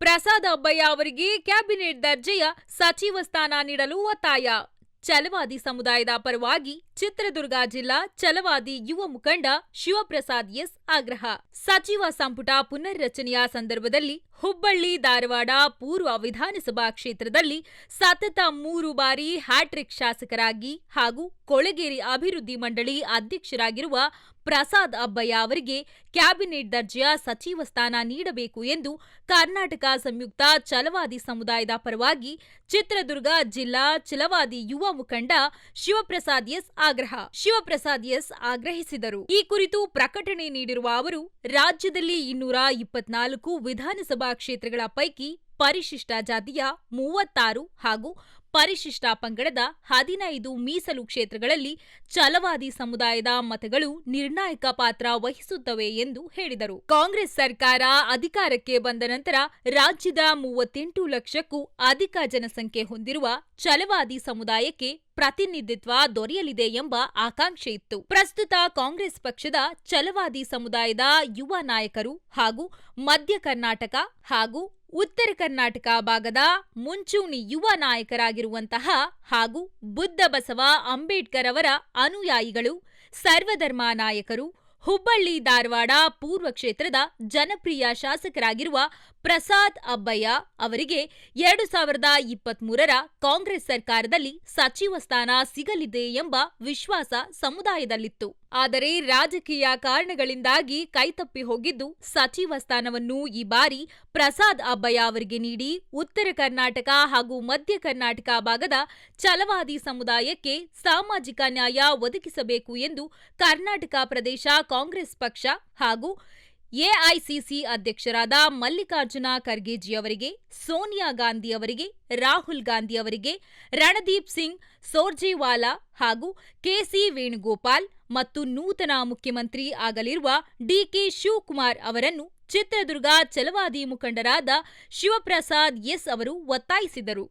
ಪ್ರಸಾದ್ ಅಬ್ಬಯ್ಯ ಅವರಿಗೆ ಕ್ಯಾಬಿನೆಟ್ ದರ್ಜೆಯ ಸಚಿವ ಸ್ಥಾನ ನೀಡಲು ಒತ್ತಾಯ. ಛಲವಾದಿ ಸಮುದಾಯದ ಪರವಾಗಿ ಚಿತ್ರದುರ್ಗ ಜಿಲ್ಲಾ ಛಲವಾದಿ ಯುವ ಮುಖಂಡ ಶಿವಪ್ರಸಾದ್ ಎಸ್ ಆಗ್ರಹ. ಸಚಿವ ಸಂಪುಟ ಪುನರ್ರಚನೆಯ ಸಂದರ್ಭದಲ್ಲಿ ಹುಬ್ಬಳ್ಳಿ ಧಾರವಾಡ ಪೂರ್ವ ವಿಧಾನಸಭಾ ಕ್ಷೇತ್ರದಲ್ಲಿ ಸತತ 3 ಬಾರಿ ಹ್ಯಾಟ್ರಿಕ್ ಶಾಸಕರಾಗಿ ಹಾಗೂ ಕೊಳಗೇರಿ ಅಭಿವೃದ್ಧಿ ಮಂಡಳಿ ಅಧ್ಯಕ್ಷರಾಗಿರುವ ಪ್ರಸಾದ್ ಅಬ್ಬಯ್ಯ ಅವರಿಗೆ ಕ್ಯಾಬಿನೆಟ್ ದರ್ಜೆಯ ಸಚಿವ ಸ್ಥಾನ ನೀಡಬೇಕು ಎಂದು ಕರ್ನಾಟಕ ಸಂಯುಕ್ತ ಛಲವಾದಿ ಸಮುದಾಯದ ಪರವಾಗಿ ಚಿತ್ರದುರ್ಗ ಜಿಲ್ಲಾ ಛಲವಾದಿ ಯುವ ಮುಖಂಡ ಶಿವಪ್ರಸಾದ್ ಎಸ್ ಆಗ್ರಹಿಸಿದರು. ಈ ಕುರಿತು ಪ್ರಕಟಣೆ ನೀಡಿರುವ ಅವರು, ರಾಜ್ಯದಲ್ಲಿ 224 ವಿಧಾನಸಭಾ ಕ್ಷೇತ್ರಗಳ ಪೈಕಿ ಪರಿಶಿಷ್ಟ ಜಾತಿಯ 36 ಹಾಗೂ ಪರಿಶಿಷ್ಟ ಪಂಗಡದ 15 ಮೀಸಲು ಕ್ಷೇತ್ರಗಳಲ್ಲಿ ಛಲವಾದಿ ಸಮುದಾಯದ ಮತಗಳು ನಿರ್ಣಾಯಕ ಪಾತ್ರ ವಹಿಸುತ್ತವೆ ಎಂದು ಹೇಳಿದರು. ಕಾಂಗ್ರೆಸ್ ಸರ್ಕಾರ ಅಧಿಕಾರಕ್ಕೆ ಬಂದ ನಂತರ ರಾಜ್ಯದ 38 ಲಕ್ಷಕ್ಕೂ ಅಧಿಕ ಜನಸಂಖ್ಯೆ ಹೊಂದಿರುವ ಛಲವಾದಿ ಸಮುದಾಯಕ್ಕೆ ಪ್ರತಿನಿಧಿತ್ವ ದೊರೆಯಲಿದೆ ಎಂಬ ಆಕಾಂಕ್ಷೆ ಇತ್ತು. ಪ್ರಸ್ತುತ ಕಾಂಗ್ರೆಸ್ ಪಕ್ಷದ ಛಲವಾದಿ ಸಮುದಾಯದ ಯುವ ನಾಯಕರು ಹಾಗೂ ಮಧ್ಯ ಕರ್ನಾಟಕ ಹಾಗೂ ಉತ್ತರ ಕರ್ನಾಟಕ ಭಾಗದ ಮುಂಚೂಣಿ ಯುವ ನಾಯಕರಾಗಿರುವಂತಹ ಹಾಗೂ ಬುದ್ಧ ಬಸವ ಅಂಬೇಡ್ಕರ್ ಅವರ ಅನುಯಾಯಿಗಳು, ಸರ್ವಧರ್ಮ ನಾಯಕರು, ಹುಬ್ಬಳ್ಳಿ ಧಾರವಾಡ ಪೂರ್ವ ಕ್ಷೇತ್ರದ ಜನಪ್ರಿಯ ಶಾಸಕರಾಗಿರುವ ಪ್ರಸಾದ್ ಅಬ್ಬಯ್ಯ ಅವರಿಗೆ 2023ರ ಕಾಂಗ್ರೆಸ್ ಸರ್ಕಾರದಲ್ಲಿ ಸಚಿವ ಸ್ಥಾನ ಸಿಗಲಿದೆ ಎಂಬ ವಿಶ್ವಾಸ ಸಮುದಾಯದಲ್ಲಿತ್ತು. ಆದರೆ ರಾಜಕೀಯ ಕಾರಣಗಳಿಂದಾಗಿ ಕೈತಪ್ಪಿ ಹೋಗಿದ್ದು, ಸಚಿವ ಸ್ಥಾನವನ್ನು ಈ ಬಾರಿ ಪ್ರಸಾದ್ ಅಬ್ಬಯ್ಯ ಅವರಿಗೆ ನೀಡಿ ಉತ್ತರ ಕರ್ನಾಟಕ ಹಾಗೂ ಮಧ್ಯ ಕರ್ನಾಟಕ ಭಾಗದ ಛಲವಾದಿ ಸಮುದಾಯಕ್ಕೆ ಸಾಮಾಜಿಕ ನ್ಯಾಯ ಒದಗಿಸಬೇಕು ಎಂದು ಕರ್ನಾಟಕ ಪ್ರದೇಶ ಕಾಂಗ್ರೆಸ್ ಪಕ್ಷ ಹಾಗೂ ಎಐಸಿಸಿ ಅಧ್ಯಕ್ಷರಾದ ಮಲ್ಲಿಕಾರ್ಜುನ ಖರ್ಗೆಜಿಯವರಿಗೆ, ಸೋನಿಯಾ ಗಾಂಧಿ ಅವರಿಗೆ, ರಾಹುಲ್ ಗಾಂಧಿ ಅವರಿಗೆ, ರಣದೀಪ್ ಸಿಂಗ್ ಸುರ್ಜೇವಾಲಾ ಹಾಗೂ ಕೆಸಿ ವೇಣುಗೋಪಾಲ್ ಮತ್ತು ನೂತನ ಮುಖ್ಯಮಂತ್ರಿ ಆಗಲಿರುವ ಡಿಕೆ ಶಿವಕುಮಾರ್ ಅವರನ್ನು ಚಿತ್ರದುರ್ಗ ಛಲವಾದಿ ಮುಖಂಡರಾದ ಶಿವಪ್ರಸಾದ್ ಎಸ್ ಅವರು ಒತ್ತಾಯಿಸಿದರು.